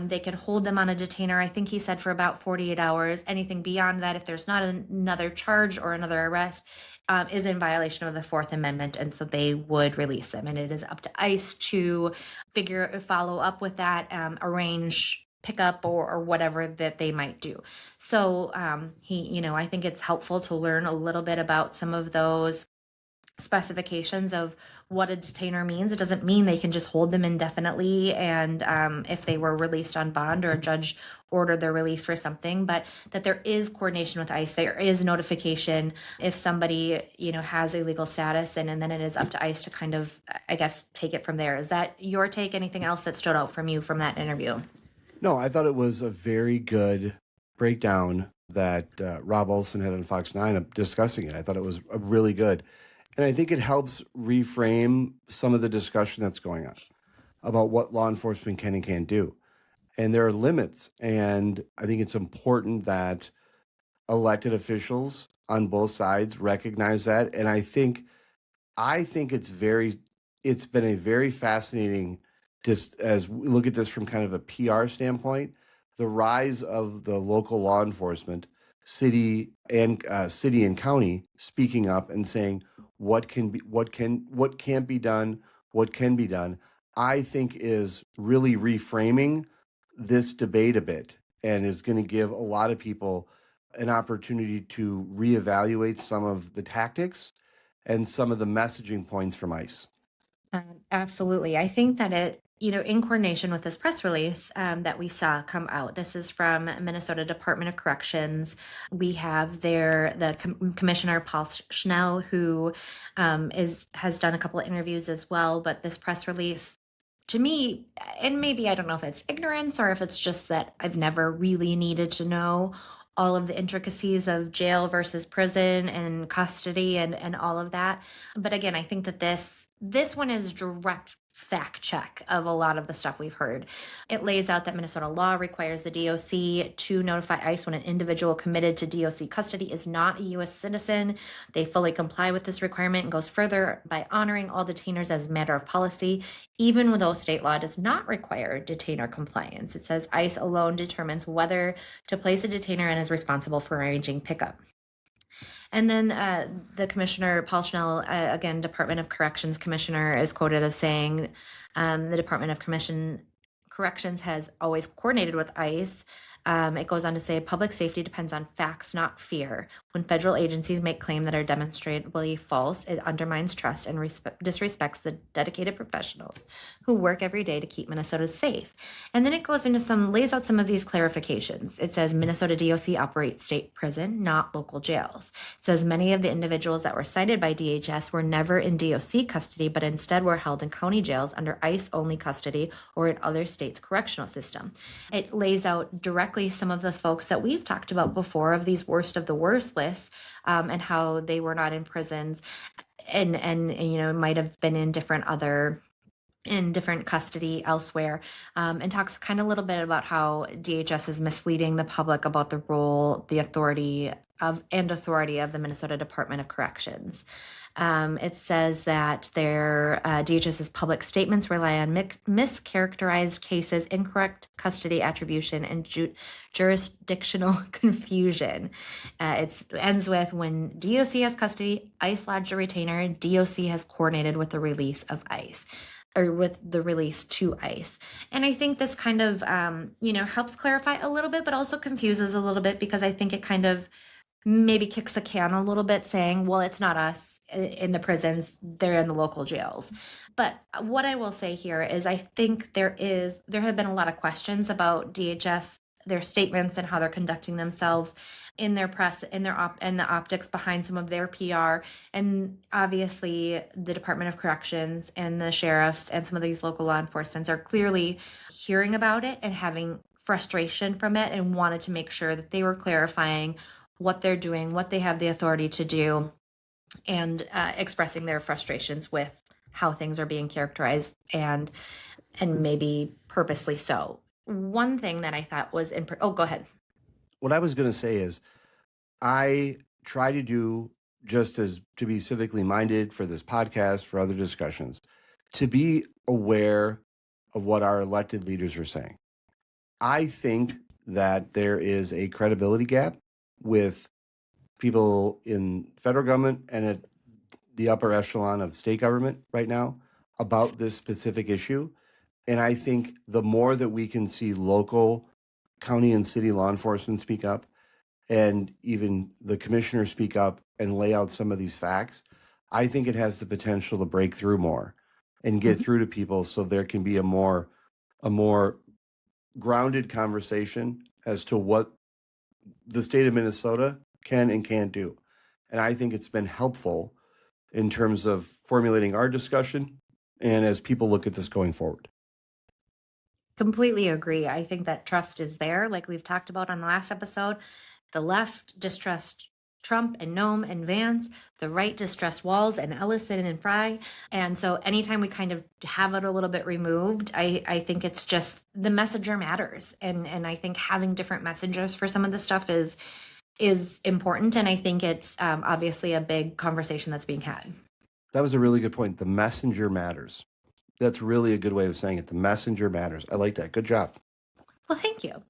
They can hold them on a detainer, I think he said, for about 48 hours. Anything beyond that, if there's not another charge or another arrest, is in violation of the Fourth Amendment, and so they would release them. And it is up to ICE to follow up with that, arrange pickup or whatever that they might do. So I think it's helpful to learn a little bit about some of those specifications of what a detainer means. It doesn't mean they can just hold them indefinitely, and if they were released on bond or a judge ordered their release for something, but that there is coordination with ICE. There is notification if somebody has a legal status, and then it is up to ICE to kind of, I guess, take it from there. Is that your take? Anything else that stood out from you from that interview? No, I thought it was a very good breakdown that Rob Olson had on Fox 9 discussing it. I thought it was really good. And I think it helps reframe some of the discussion that's going on about what law enforcement can and can't do. And there are limits. And I think it's important that elected officials on both sides recognize that. And I think it's been a very fascinating, just as we look at this from kind of a PR standpoint, the rise of the local law enforcement, city and county speaking up and saying what can't be done, what can be done, I think is really reframing this debate a bit and is going to give a lot of people an opportunity to reevaluate some of the tactics and some of the messaging points from ICE. Absolutely. I think that it, in coordination with this press release that we saw come out, this is from Minnesota Department of Corrections. We have the Commissioner Paul Schnell, who has done a couple of interviews as well. But this press release, to me, and maybe I don't know if it's ignorance or if it's just that I've never really needed to know all of the intricacies of jail versus prison and custody and all of that. But again, I think that this one is direct fact check of a lot of the stuff we've heard. It lays out that Minnesota law requires the DOC to notify ICE when an individual committed to DOC custody is not a U.S. citizen. They fully comply with this requirement and goes further by honoring all detainers as a matter of policy, even though state law does not require detainer compliance. It says ICE alone determines whether to place a detainer and is responsible for arranging pickup. And then the Commissioner, Paul Schnell, again, Department of Corrections Commissioner, is quoted as saying the Department of Corrections has always coordinated with ICE It goes on to say public safety depends on facts, not fear. When federal agencies make claims that are demonstrably false, it undermines trust and disrespects the dedicated professionals who work every day to keep Minnesota safe. And then it goes into lays out some of these clarifications. It says Minnesota DOC operates state prison, not local jails. It says many of the individuals that were cited by DHS were never in DOC custody, but instead were held in county jails under ICE-only custody or in other states' correctional system. It lays out directly some of the folks that we've talked about before of these worst of the worst lists, and how they were not in prisons and might have been in different custody elsewhere, and talks kind of a little bit about how DHS is misleading the public about the role, the authority of the Minnesota Department of Corrections. It says that their DHS's public statements rely on mischaracterized cases, incorrect custody attribution, and jurisdictional confusion. It ends with, when DOC has custody, ICE lodged a retainer, DOC has coordinated with the release of ICE, or with the release to ICE. And I think this kind of, helps clarify a little bit, but also confuses a little bit, because I think it kind of maybe kicks the can a little bit, saying, well, it's not us in the prisons, they're in the local jails. But what I will say here is I think there have been a lot of questions about DHS, their statements, and how they're conducting themselves in their press, and the optics behind some of their PR. And obviously the Department of Corrections and the sheriffs and some of these local law enforcement are clearly hearing about it and having frustration from it, and wanted to make sure that they were clarifying what they're doing, what they have the authority to do, and expressing their frustrations with how things are being characterized, and maybe purposely so. One thing that I thought was go ahead. What I was going to say is, I try to do, just as to be civically minded for this podcast, for other discussions, to be aware of what our elected leaders are saying. I think that there is a credibility gap with people in federal government and at the upper echelon of state government right now about this specific issue. And I think the more that we can see local, county, and city law enforcement speak up, and even the commissioner speak up and lay out some of these facts, I think it has the potential to break through more and get through to people, so there can be a more grounded conversation as to what the state of Minnesota can and can't do. And I think it's been helpful in terms of formulating our discussion and as people look at this going forward. Completely agree. I think that trust is there, like we've talked about on the last episode. The left distrust Trump and Noem and Vance. The right distrust Walz and Ellison and Fry. And so anytime we kind of have it a little bit removed, I think it's just the messenger matters. And I think having different messengers for some of this stuff is important. And I think it's obviously a big conversation that's being had. That was a really good point. The messenger matters. That's really a good way of saying it. The messenger matters. I like that. Good job. Well, thank you.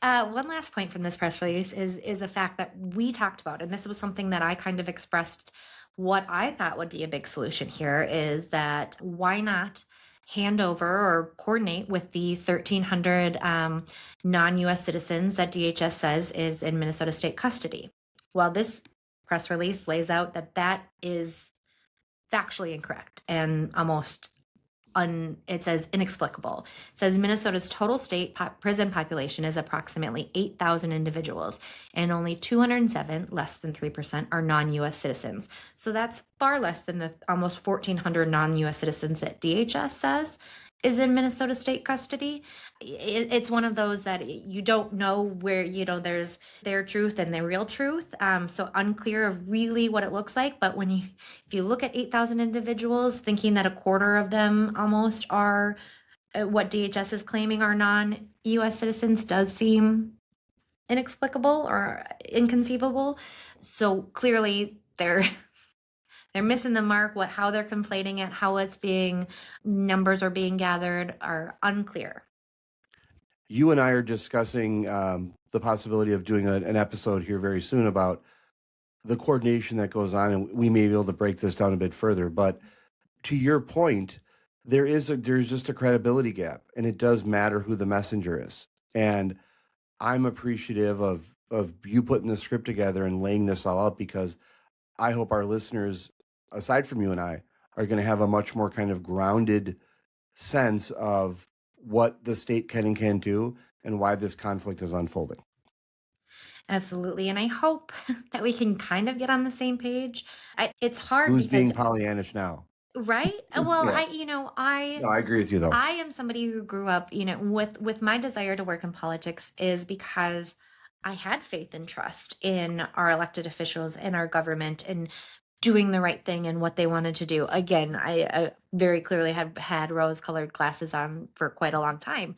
One last point from this press release is a fact that we talked about, and this was something that I kind of expressed what I thought would be a big solution here, is that why not hand over or coordinate with the 1,300 non-U.S. citizens that DHS says is in Minnesota state custody. Well, this press release lays out that is factually incorrect and almost it says inexplicable. It says Minnesota's total state prison population is approximately 8,000 individuals, and only 207, less than 3%, are non-U.S. citizens. So that's far less than the almost 1,400 non-U.S. citizens that DHS says is in Minnesota state custody. It's one of those that you don't know where, there's their truth and their real truth. So unclear of really what it looks like. But if you look at 8,000 individuals, thinking that a quarter of them almost are what DHS is claiming are non-U.S. citizens does seem inexplicable or inconceivable. So clearly they're missing the mark. How they're conflating it, how numbers are being gathered are unclear. You and I are discussing the possibility of doing an episode here very soon about the coordination that goes on, and we may be able to break this down a bit further. But to your point, there's just a credibility gap, and it does matter who the messenger is. And I'm appreciative of you putting the script together and laying this all out, because I hope our listeners, aside from you and I, are going to have a much more kind of grounded sense of what the state can and can't do and why this conflict is unfolding. Absolutely. And I hope that we can kind of get on the same page. It's hard Who's because, being Pollyannish now? right? Well, Yeah. I No, I agree with you though. I am somebody who grew up, with my desire to work in politics is because I had faith and trust in our elected officials and our government and doing the right thing and what they wanted to do. Again, I very clearly have had rose-colored glasses on for quite a long time.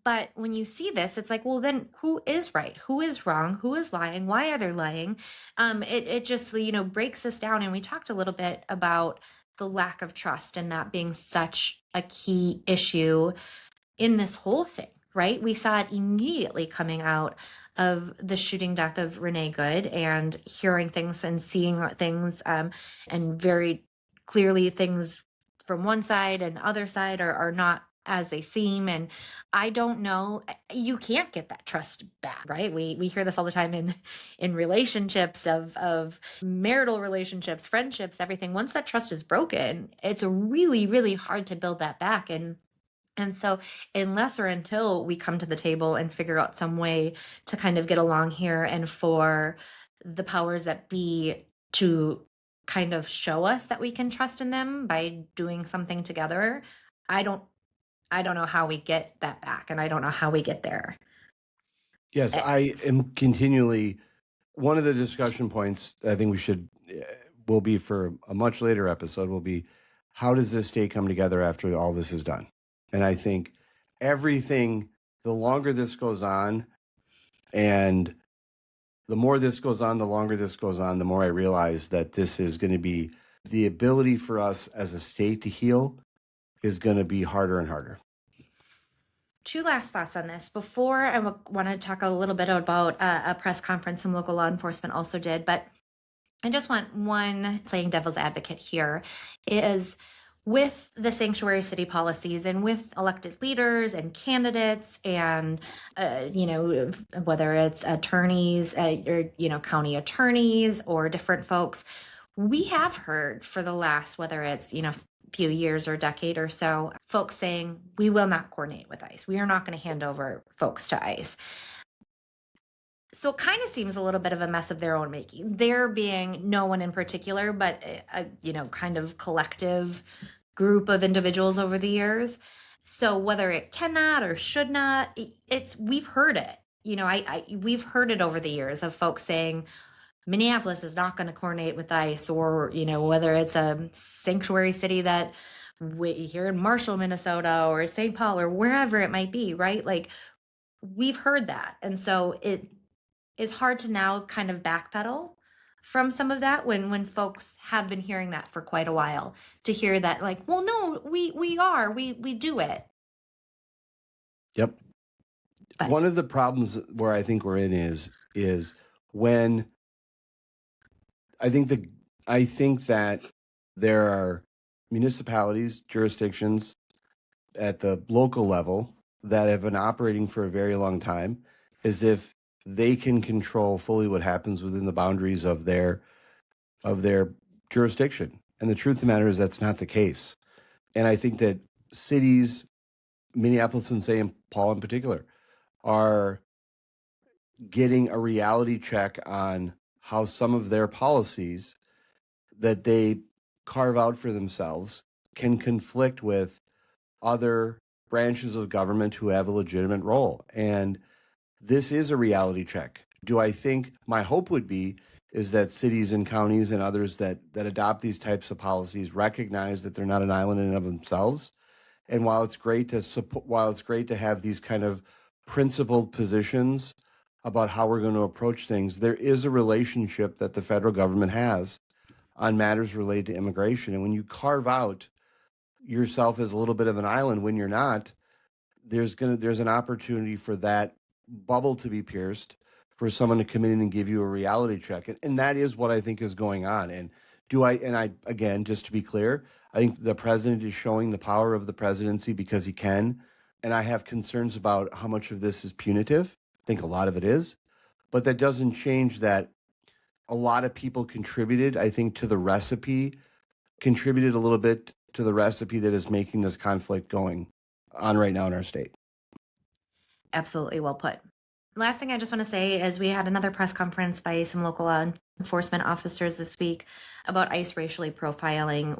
But when you see this, it's like, well, then who is right? Who is wrong? Who is lying? Why are they lying? It just, breaks us down. And we talked a little bit about the lack of trust and that being such a key issue in this whole thing, right? We saw it immediately coming out of the shooting death of Renee Good and hearing things and seeing things, and very clearly things from one side and other side are not as they seem. And I don't know, you can't get that trust back, right? We hear this all the time in relationships, of marital relationships, friendships, everything. Once that trust is broken, it's really, really hard to build that back. And so, unless or until we come to the table and figure out some way to kind of get along here and for the powers that be to kind of show us that we can trust in them by doing something together, I don't I don't know how we get that back, and I don't know how we get there. Yes, Eh, I am continually, one of the discussion points I think we should, will be for a much later episode, will be how does this state come together after all this is done? And I think everything, the longer this goes on, and the more this goes on, the longer this goes on, the more I realize that this is going to be, the ability for us as a state to heal is going to be harder and harder. Two last thoughts on this before I want to talk a little bit about a press conference some local law enforcement also did, but I just want one playing devil's advocate here is with the sanctuary city policies and with elected leaders and candidates and, whether it's attorneys, or, county attorneys or different folks, we have heard for the last, whether it's, few years or decade or so, folks saying, we will not coordinate with ICE. We are not going to hand over folks to ICE. So it kind of seems a little bit of a mess of their own making. There being no one in particular, but kind of collective group of individuals over the years. So whether it cannot or should not, we've heard it. We've heard it over the years of folks saying Minneapolis is not going to coordinate with ICE, or whether it's a sanctuary city that here in Marshall, Minnesota, or St. Paul, or wherever it might be, right? Like we've heard that, and so it is hard to now kind of backpedal from some of that when folks have been hearing that for quite a while, to hear that like, well, no, we do it. Yep. But One of the problems where I think we're in is when I think that there are municipalities, jurisdictions at the local level that have been operating for a very long time as if they can control fully what happens within the boundaries of their jurisdiction. And the truth of the matter is that's not the case. And I think that cities, Minneapolis and St. Paul in particular, are getting a reality check on how some of their policies that they carve out for themselves can conflict with other branches of government who have a legitimate role. And this is a reality check. Do I think my hope would be is that cities and counties and others that adopt these types of policies recognize that they're not an island in and of themselves. And while it's great to support, while it's great to have these kind of principled positions about how we're going to approach things, there is a relationship that the federal government has on matters related to immigration. And when you carve out yourself as a little bit of an island when you're not, there's an opportunity for that bubble to be pierced, for someone to come in and give you a reality check. And that is what I think is going on. And again, just to be clear, I think the president is showing the power of the presidency because he can. And I have concerns about how much of this is punitive think a lot of it is, but that doesn't change that a lot of people contributed, I think, to the recipe, contributed a little bit to the recipe that is making this conflict going on right now in our state. Absolutely well put. Last thing I just want to say is we had another press conference by some local law enforcement officers this week about ICE racially profiling.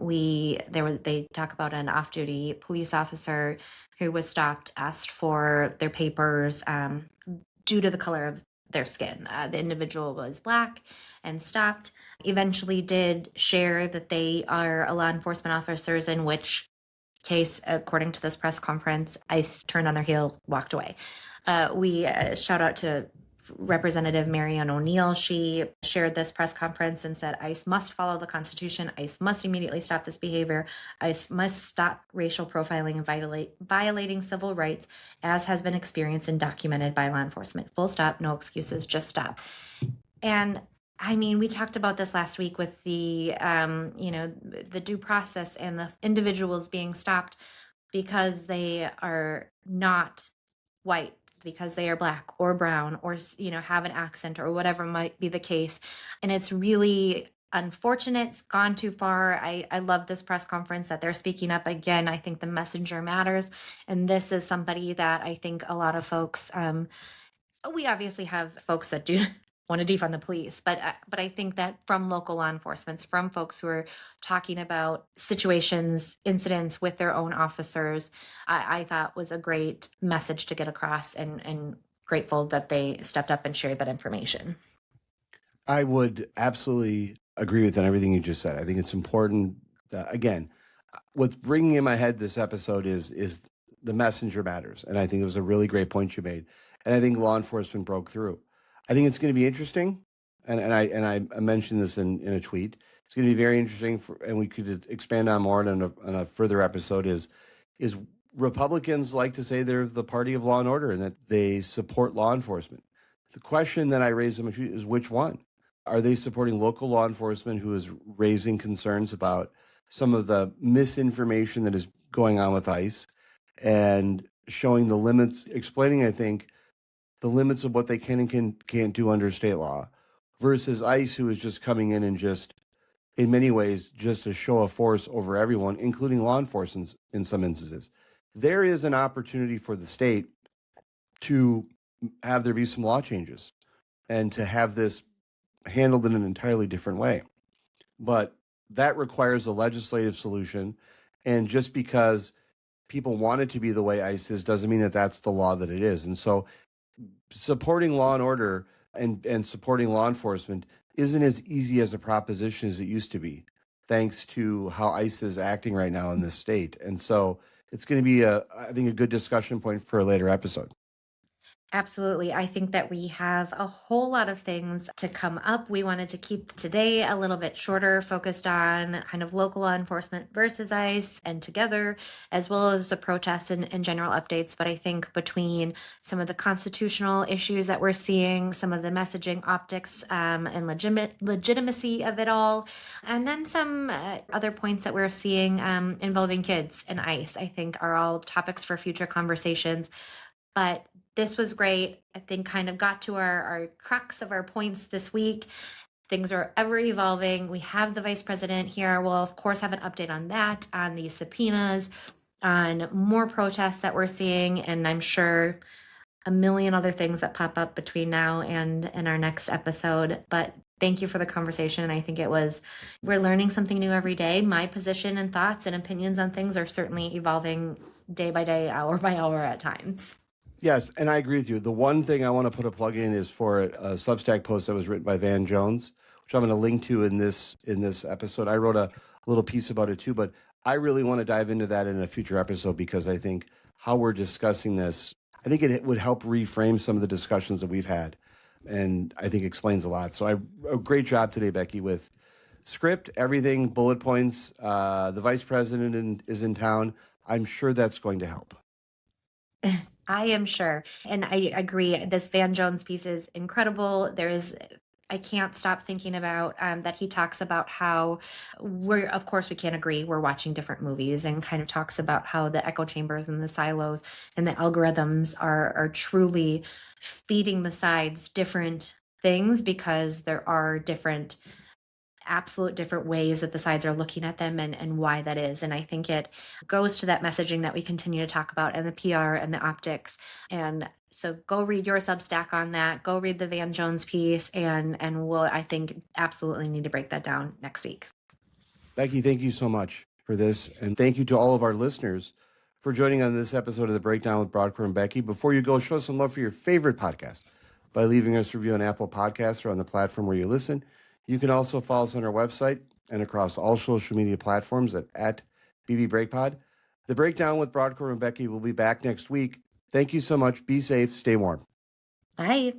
They talk about an off-duty police officer who was stopped, asked for their papers due to the color of their skin. The individual was black and stopped. Eventually did share that they are law enforcement officers, in which case, according to this press conference, ICE turned on their heel, walked away. We shout out to Representative Marianne O'Neill. She shared this press conference and said ICE must follow the Constitution. ICE must immediately stop this behavior. ICE must stop racial profiling and violating civil rights, as has been experienced and documented by law enforcement. Full stop, no excuses, just stop. And I mean, we talked about this last week with the the due process and the individuals being stopped because they are not white, because they are black or brown or have an accent or whatever might be the case. And it's really unfortunate. It's gone too far. I love this press conference that they're speaking up again. I think the messenger matters, and this is somebody that I think a lot of folks we obviously have folks that do want to defund the police, but I think that from local law enforcement, from folks who are talking about situations, incidents with their own officers, I thought was a great message to get across, and grateful that they stepped up and shared that information. I would absolutely agree with everything you just said. I think it's important. Again, what's bringing in my head this episode is the messenger matters, and I think it was a really great point you made. And I think law enforcement broke through. I think it's going to be interesting, and I mentioned this in a tweet. It's going to be very interesting, and we could expand on more on a further episode. Is Republicans like to say they're the party of law and order and that they support law enforcement. The question that I raise them is which one? Are they supporting local law enforcement who is raising concerns about some of the misinformation that is going on with ICE and showing the limits, explaining, I think, the limits of what they can and can't do under state law, versus ICE, who is just coming in and just, in many ways, just a show of force over everyone, including law enforcement in some instances. There is an opportunity for the state to have there be some law changes and to have this handled in an entirely different way. But that requires a legislative solution. And just because people want it to be the way ICE is doesn't mean that that's the law that it is. And so supporting law and order and supporting law enforcement isn't as easy as a proposition as it used to be, thanks to how ICE is acting right now in this state. And so it's going to be, I think, a good discussion point for a later episode. Absolutely. I think that we have a whole lot of things to come up. We wanted to keep today a little bit shorter, focused on kind of local law enforcement versus ICE and together, as well as the protests and general updates. But I think between some of the constitutional issues that we're seeing, some of the messaging optics and legitimacy of it all, and then some other points that we're seeing involving kids and ICE, I think are all topics for future conversations. But this was great. I think kind of got to our crux of our points this week. Things are ever evolving. We have the vice president here. We'll, of course, have an update on that, on these subpoenas, on more protests that we're seeing, and I'm sure a million other things that pop up between now and our next episode. But thank you for the conversation. I think we're learning something new every day. My position and thoughts and opinions on things are certainly evolving day by day, hour by hour at times. Yes, and I agree with you. The one thing I want to put a plug in is for a Substack post that was written by Van Jones, which I'm going to link to in this episode. I wrote a little piece about it too, but I really want to dive into that in a future episode because I think how we're discussing this, I think it would help reframe some of the discussions that we've had, and I think explains a lot. So a great job today, Becky, with script, everything, bullet points. The vice president is in town. I'm sure that's going to help. I am sure. And I agree. This Van Jones piece is incredible. I can't stop thinking about that he talks about how of course, we can't agree. We're watching different movies, and kind of talks about how the echo chambers and the silos and the algorithms are truly feeding the sides different things, because there are absolute different ways that the sides are looking at them, and why that is. And I think it goes to that messaging that we continue to talk about, and the PR and the optics. And so go read your Substack on that. Go read the Van Jones piece, and we'll, I think, absolutely need to break that down next week. Becky, thank you so much for this. And thank you to all of our listeners for joining on this episode of The Breakdown with Brodkorb and Becky. Before you go, show some love for your favorite podcast by leaving us a review on Apple Podcasts or on the platform where you listen. You can also follow us on our website and across all social media platforms at BBBreakPod. The Breakdown with Brodkorb and Becky will be back next week. Thank you so much. Be safe. Stay warm. Bye.